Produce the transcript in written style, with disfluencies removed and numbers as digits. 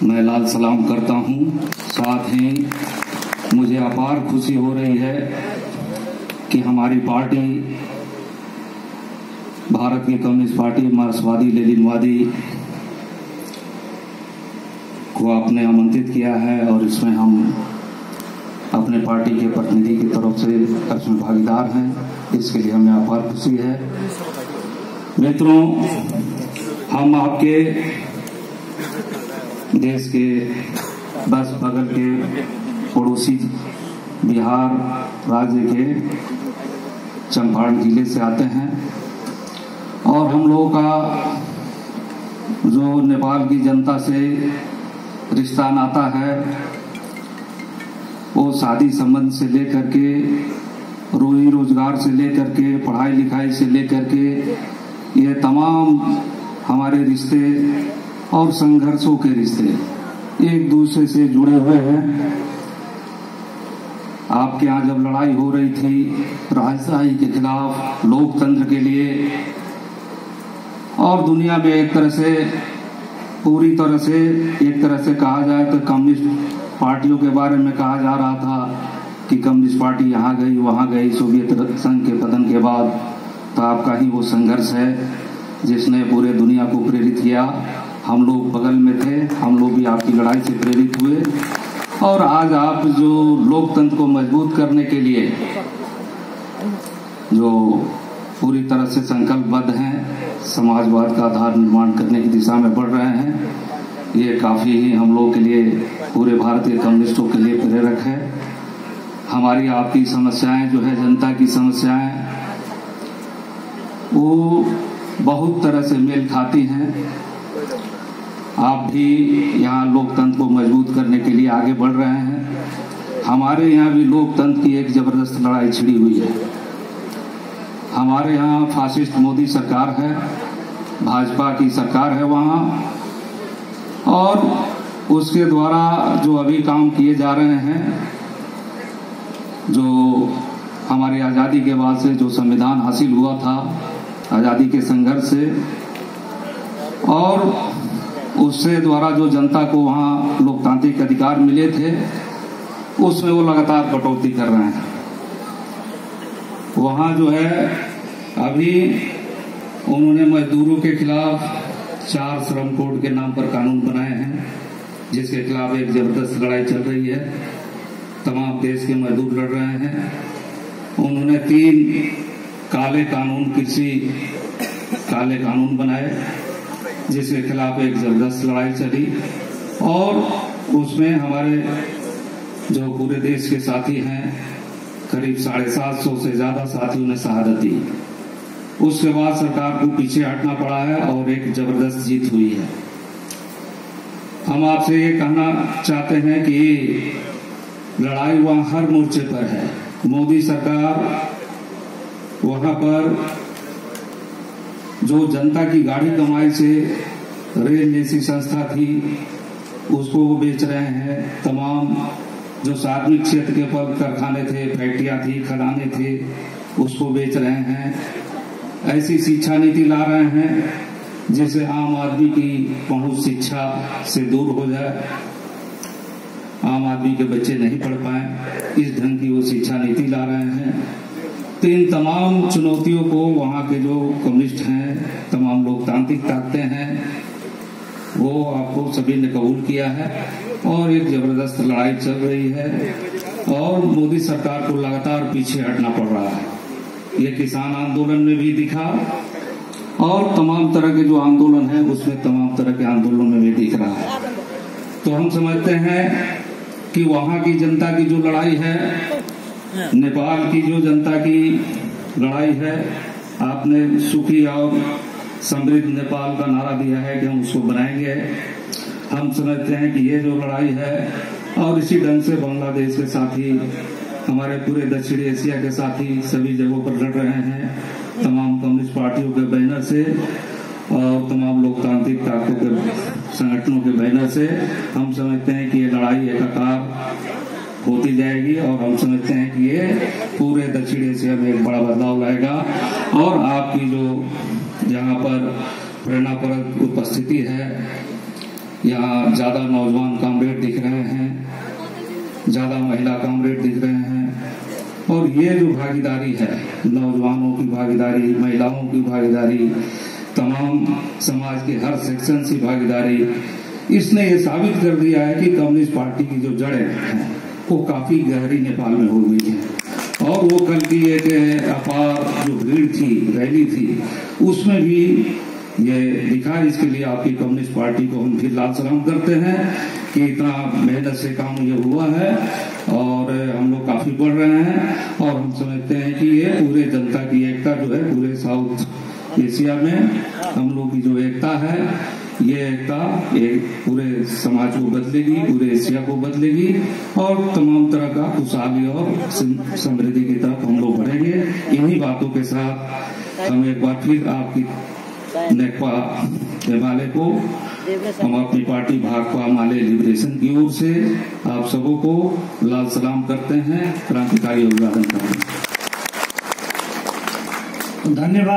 मैं लाल सलाम करता हूं। साथ ही मुझे अपार खुशी हो रही है कि हमारी पार्टी भारत की कम्युनिस्ट पार्टी मार्क्सवादी लेनिनवादी को आपने आमंत्रित किया है और इसमें हम अपने पार्टी के प्रतिनिधि की तरफ से इसमें भागीदार हैं। इसके लिए हमें अपार खुशी है। मित्रों, हम आपके देश के बस बगल के पड़ोसी बिहार राज्य के चंपारण जिले से आते हैं और हम लोगों का जो नेपाल की जनता से रिश्ता नाता है वो शादी संबंध से लेकर के रोजी रोजगार से लेकर के पढ़ाई लिखाई से लेकर के ये तमाम हमारे रिश्ते और संघर्षों के रिश्ते एक दूसरे से जुड़े हुए हैं। आपके यहाँ जब लड़ाई हो रही थी राजशाही के खिलाफ, लोकतंत्र के लिए, और दुनिया में एक तरह से पूरी तरह से एक तरह से कहा जाए तो कम्युनिस्ट पार्टियों के बारे में कहा जा रहा था कि कम्युनिस्ट पार्टी यहाँ गई वहाँ गई सोवियत संघ के पतन के बाद, तो आपका ही वो संघर्ष है जिसने पूरे दुनिया को प्रेरित किया। हम लोग बगल में थे, हम लोग भी आपकी लड़ाई से प्रेरित हुए और आज आप जो लोकतंत्र को मजबूत करने के लिए जो पूरी तरह से संकल्पबद्ध हैं, समाजवाद का आधार निर्माण करने की दिशा में बढ़ रहे हैं, ये काफी ही हम लोग के लिए, पूरे भारतीय कम्युनिस्टों के लिए प्रेरक है। हमारी आपकी समस्याएं जो है, जनता की समस्याएं, वो बहुत तरह से मेल खाती हैं। आप भी यहाँ लोकतंत्र को मजबूत करने के लिए आगे बढ़ रहे हैं। हमारे यहाँ भी लोकतंत्र की एक जबरदस्त लड़ाई छिड़ी हुई है। हमारे यहाँ फासिस्ट मोदी सरकार है, भाजपा की सरकार है वहाँ, और उसके द्वारा जो अभी काम किए जा रहे हैं, जो हमारी आज़ादी के बाद से जो संविधान हासिल हुआ था आज़ादी के संघर्ष से, और उससे द्वारा जो जनता को वहाँ लोकतांत्रिक अधिकार मिले थे, उसमें वो लगातार कटौती कर रहे हैं। वहाँ जो है अभी उन्होंने मजदूरों के खिलाफ 4 श्रम कोड के नाम पर कानून बनाए हैं, जिसके खिलाफ एक जबरदस्त लड़ाई चल रही है। तमाम देश के मजदूर लड़ रहे हैं। उन्होंने 3 काले कानून, कृषि काले कानून बनाए, जिसके खिलाफ एक जबरदस्त लड़ाई चली और उसमें हमारे जो पूरे देश के साथी हैं, करीब 750 से ज्यादा साथियों ने शहादत दी। उसके बाद सरकार को पीछे हटना पड़ा है और एक जबरदस्त जीत हुई है। हम आपसे ये कहना चाहते हैं कि लड़ाई वहां हर मोर्चे पर है। मोदी सरकार वहां पर जो जनता की गाढ़ी कमाई से रेल जैसी संस्था थी उसको वो बेच रहे हैं। तमाम जो सार्वजनिक क्षेत्र के पर कारखाने थे, फैक्ट्रियां थी, खदाने थे, उसको बेच रहे हैं। ऐसी शिक्षा नीति ला रहे हैं जिससे आम आदमी की पहुंच शिक्षा से दूर हो जाए, आम आदमी के बच्चे नहीं पढ़ पाए, इस ढंग की वो शिक्षा नीति ला रहे हैं। तो इन तमाम चुनौतियों को वहाँ के जो कम्युनिस्ट हैं, तमाम लोकतांत्रिक ताकतें हैं, वो आपको सभी ने कबूल किया है और एक जबरदस्त लड़ाई चल रही है और मोदी सरकार को लगातार पीछे हटना पड़ रहा है। ये किसान आंदोलन में भी दिखा और तमाम तरह के जो आंदोलन है उसमें तमाम तरह के आंदोलनों में भी दिख रहा है। तो हम समझते हैं कि वहाँ की जनता की जो लड़ाई है, नेपाल की जो जनता की लड़ाई है, आपने सुखी और समृद्ध नेपाल का नारा दिया है कि हम उसको बनाएंगे। हम समझते हैं कि ये जो लड़ाई है, और इसी ढंग से बांग्लादेश के साथी, हमारे पूरे दक्षिणी एशिया के साथी सभी जगहों पर लड़ रहे हैं, तमाम कम्युनिस्ट पार्टियों के बैनर से और तमाम लोकतांत्रिक ताकतों के संगठनों के बैनर से। हम समझते हैं कि ये लड़ाई एकाकार होती जाएगी और हम समझते हैं कि ये पूरे दक्षिण एशिया में एक बड़ा बदलाव लाएगा और आपकी जो यहाँ पर प्रेरणापरक उपस्थिति है यहाँ ज्यादा नौजवान कामरेड दिख रहे हैं, ज्यादा महिला कामरेड दिख रहे हैं। और ये जो भागीदारी है, नौजवानों की भागीदारी, महिलाओं की भागीदारी, तमाम समाज के हर सेक्शन की भागीदारी, इसने ये साबित कर दिया है कि कम्युनिस्ट पार्टी की जो जड़ें हैं वो काफी गहरी नेपाल में हो गई है। और वो कल की एक अपार जो भीड़ थी, रैली थी, उसमें भी ये दिखा। इसके लिए आपकी कम्युनिस्ट पार्टी को हम फिर लाल सलाम करते हैं कि इतना मेहनत से काम ये हुआ है और हम लोग काफी बढ़ रहे हैं। और हम समझते हैं कि ये पूरे जनता की एकता जो है, पूरे साउथ एशिया में हम लोग की जो एकता है, ये एकता एक पूरे समाज को बदलेगी, पूरे एशिया को बदलेगी और तमाम तरह का खुशहाली और समृद्धि की तरफ हम लोग बढ़ेंगे। इन्हीं बातों के साथ हम एक बार फिर आपकी नेकपा हिमालय को, हम अपनी पार्टी भाकपा माले लिबरेशन की ओर से आप सबों को लाल सलाम करते हैं, क्रांतिकारी अभिवादन करते हैं। धन्यवाद।